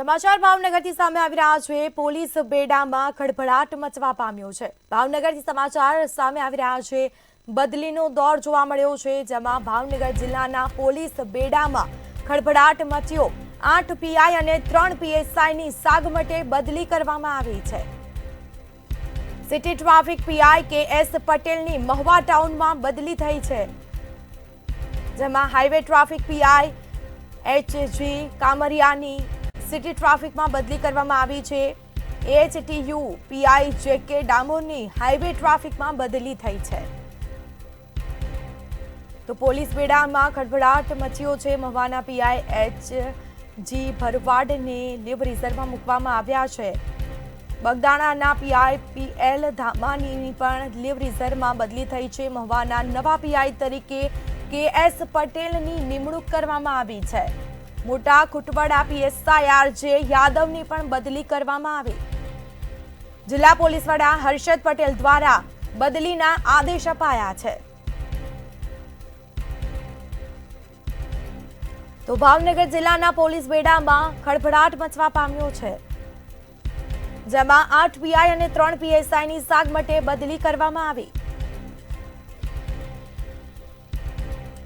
સમાચાર ભાવનગરથી સામે આવી રહ્યા છે। પોલીસ બેડામાં ખળભળાટ મચવા પામ્યો છે। ભાવનગરથી સમાચાર સામે આવી રહ્યા છે। બદલીનો દોર જોવા મળ્યો છે, જેમાં ભાવનગર જિલ્લાના પોલીસ બેડામાં ખળભળાટ મચ્યો। 8 પીઆઈ અને 3 પીએસઆઈની સાગમટે બદલી કરવામાં આવી છે। City traffic PI K S. પટેલની મહુવા ટાઉનમાં બદલી થઈ છે, જેમાં હાઈવે ટ્રાફિક પીઆઈ એચ.જી. કામરિયાની સિટી ટ્રાફિકમાં બદલી કરવામાં આવી છે। એચટીયુ પીઆઈ જે.કે. ડામોરની હાઈવે ટ્રાફિકમાં બદલી થઈ છે। તો પોલીસ બેડામાં ખળભળાટ મચ્યો છે। મહુવાના પીઆઈ એચ.જી. ભરવાડને લીવ રિઝર્વમાં મૂકવામાં આવ્યા છે। બગદાણાના પીઆઈ પી.એલ. ધામાણીની પણ લીવ રિઝર્વમાં બદલી થઈ છે। મહુવાના નવા પીઆઈ તરીકે કે.એસ. પટેલની નિમણૂક કરવામાં આવી છે। મોટા કુટવાડા પીએસઆઈ આર.જે. યાદવની પણ બદલી કરવામાં આવી। જિલ્લા પોલીસ વડા હર્ષદ પટેલ દ્વારા બદલીના આદેશ અપાયા છે। તો ભાવનગર જિલ્લાના પોલીસ બેડામાં ખળભળાટ મચવા પામ્યો છે, જેમાં 8 પીઆઈ અને 3 પીએસઆઈની સાગમટે બદલી કરવામાં આવી।